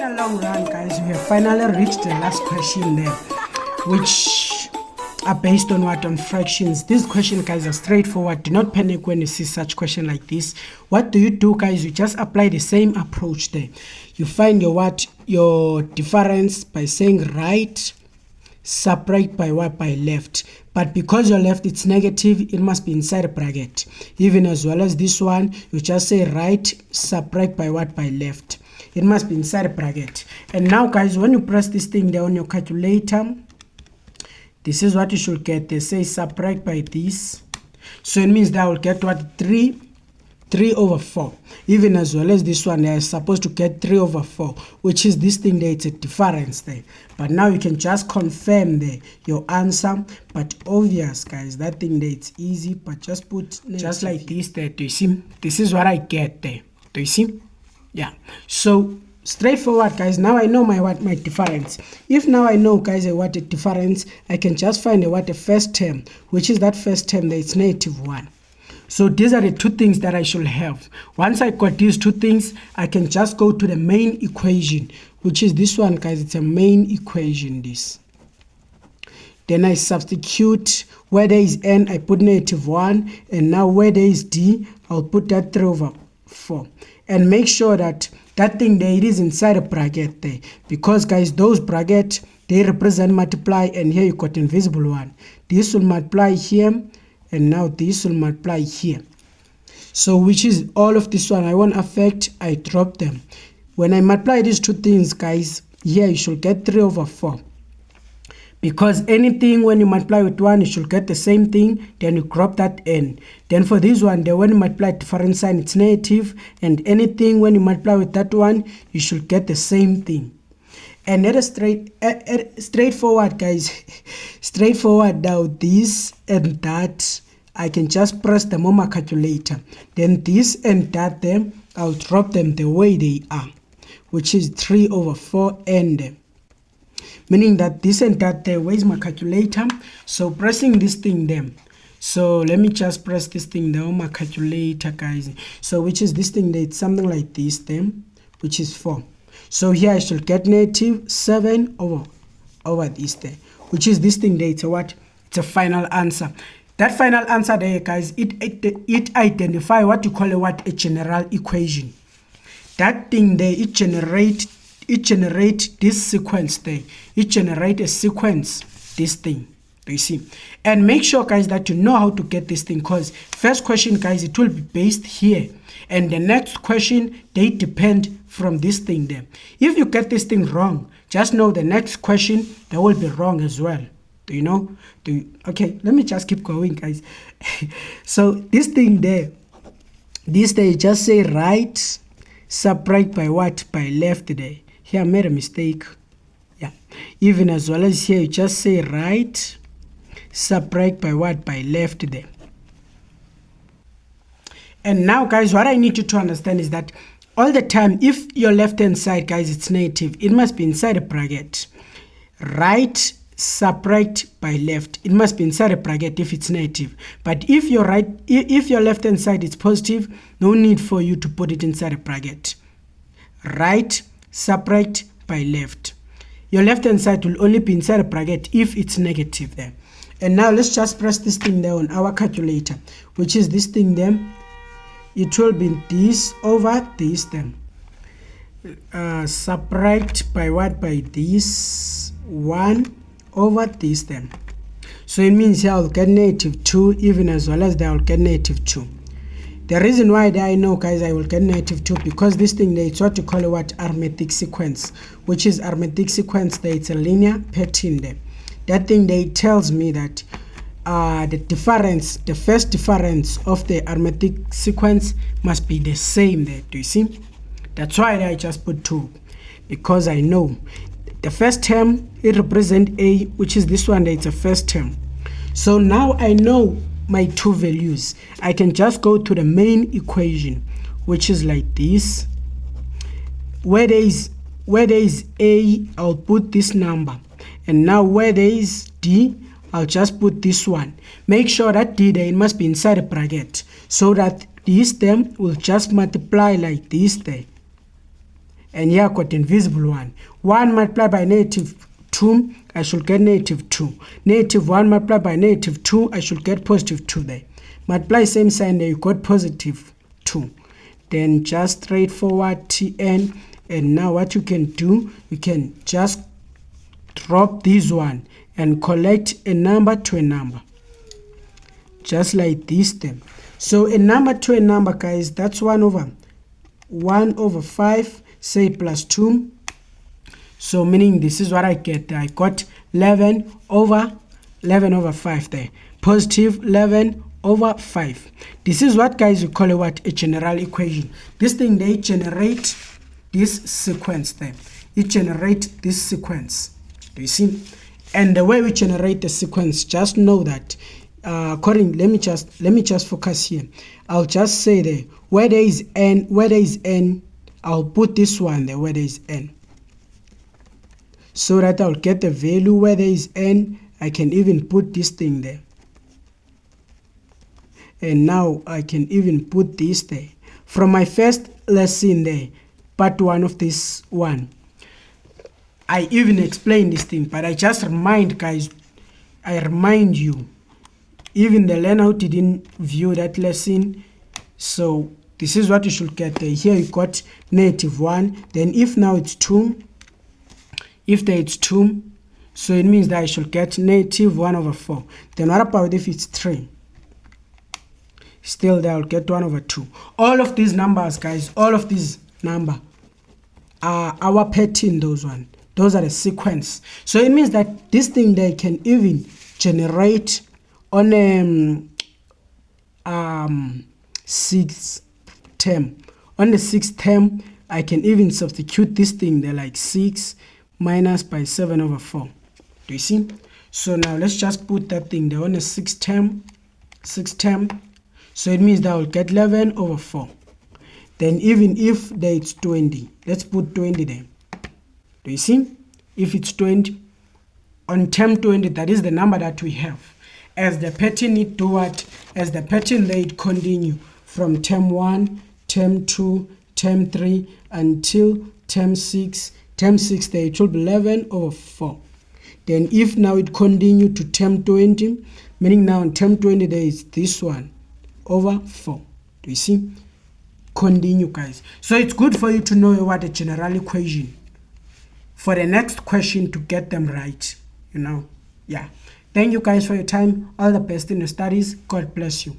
the long run, guys, we have finally reached the last question there, which are based on what? On fractions. These questions, guys, are straightforward. Do not panic when you see such question like this. What do you do, guys? You just apply the same approach there. You find your difference by saying right, subtract by what? By left. But because your left it's negative, it must be inside a bracket. Even as well as this one, you just say right, subtract by what? By left. It must be inside a bracket. And now, guys, when you press this thing there on your calculator, this is what you should get. They say subtract by this. So it means that I will get what? 3 over 4. Even as well as this one, they are supposed to get 3 over 4, which is this thing there. It's a difference there. But now you can just confirm there your answer. But obvious, guys, that thing there, it's easy. But just put just like this there. Do you see? This is what I get there. Do you see? Yeah. So straightforward, guys. Now I know my difference. If now I know, guys, what a difference, I can just find a first term, which is that first term there. It's -1. So these are the two things that I should have. Once I got these two things, I can just go to the main equation, which is this one, guys. It's a main equation, this. Then I substitute where there is n, I put -1, and now where there is d, I'll put that 3 over 4. And make sure that that thing there, it is inside a bracket there. Because, guys, those brackets, they represent multiply, and here you got invisible one. This will multiply here, and now this will multiply here. So which is all of this one I won't affect, I drop them. When I multiply these two things, guys, here you should get 3 over 4. Because anything when you multiply with 1, you should get the same thing, then you drop that n. Then for this one, when you multiply different sign, it's negative, and anything when you multiply with that one, you should get the same thing. And that is straightforward, guys. Straightforward now, this and that, I can just press them on my calculator. Then this and that, them, I'll drop them the way they are, which is 3 over 4 and meaning that this and that there, where's my calculator? So pressing this thing there. So let me just press this thing there on my calculator, guys. So which is this thing there, it's something like this then, which is 4. So here I should get -7 over this there, which is this thing there. It's a what? It's a final answer. That final answer there, guys, it identify what you call a general equation. That thing there, it generate this sequence there. It generate a sequence, this thing. Do you see? And make sure, guys, that you know how to get this thing, because first question, guys, it will be based here, and the next question, they depend from this thing there. If you get this thing wrong, just know the next question, they will be wrong as well. Do you know? Okay, let me just keep going, guys. So this thing there, this day, just say right, subtract by what? By left there. Here I made a mistake. Yeah. Even as well as here, you just say right, subtract by what? By left there. And now, guys, what I need you to understand is that all the time, if your left hand side, guys, it's negative, it must be inside a bracket. Right, subtract by left, it must be inside a bracket if it's negative. But if your left hand side is positive, no need for you to put it inside a bracket. Right, subtract by left. Your left hand side will only be inside a bracket if it's negative there. And now let's just press this thing there on our calculator, which is this thing there. It will be this over this then. Subtract by what? By this 1 over this then. So it means here I'll get -2, even as well as there I'll get -2. The reason why I know, guys, I will get -2, because this thing there, it's what you call arithmetic sequence, which is arithmetic sequence there. It's a linear pattern there. That thing there tells me that the first difference of the arithmetic sequence must be the same there. Do you see? That's why I just put 2, because I know the first term, it represents a, which is this one there, it's a first term. So now I know my two values. I can just go to the main equation, which is like this. Where there is a, I'll put this number, and now where there is d, I'll just put this one. Make sure that d there, it must be inside a bracket, so that this term will just multiply like this there. and here I got invisible 1. 1 multiplied by negative 2, I should get negative 2. Negative 1 multiplied by negative 2, I should get positive 2 there. Multiply same sign there, you got positive 2. Then just straightforward Tn, and now what you can do, you can just drop this one and collect a number to a number. Just like this then. So a number to a number, guys, that's 1 over 5, say plus 2. So meaning this is what I get. I got 11 over 5 there. Positive 11 over 5. This is what, guys, you call a general equation. This thing, they generate this sequence there. It generates this sequence. Do you see? And the way we generate the sequence, just know that let me just focus here. I'll just say there, where there is n, I'll put this one there where there is n, so that I'll get the value where there is n. I can even put this thing there, and now I can even put this there. From my first lesson there, part 1 of this one, I even explained this thing, but I just remind you, even the learner who didn't view that lesson. So this is what you should get there. Here you got negative 1. Then if now it's 2, if there it's 2, so it means that I should get negative 1 over 4. Then what about if it's 3? Still there, I'll get 1 over 2. All of these numbers, guys, all of these numbers are our pattern, those ones. Those are the sequence. So it means that this thing they can even generate on a 6th term. On the 6th term, I can even substitute this thing there, like 6 minus by 7 over 4. Do you see? So now let's just put that thing there on the 6th term. So it means that I'll get 11 over 4. Then even if there it's 20, let's put 20 there. Do you see? If it's 20, on term 20, that is the number that we have. As the pattern it do what? As the pattern they continue from term 1, term 2, term 3 until term 6. Term 6 there it will be 11 over 4. Then if now it continue to term 20, meaning now in term 20 there is this one over 4. Do you see? Continue, guys. So it's good for you to know what a general equation for the next question to get them right, yeah. Thank you, guys, for your time. All the best in your studies. God bless you.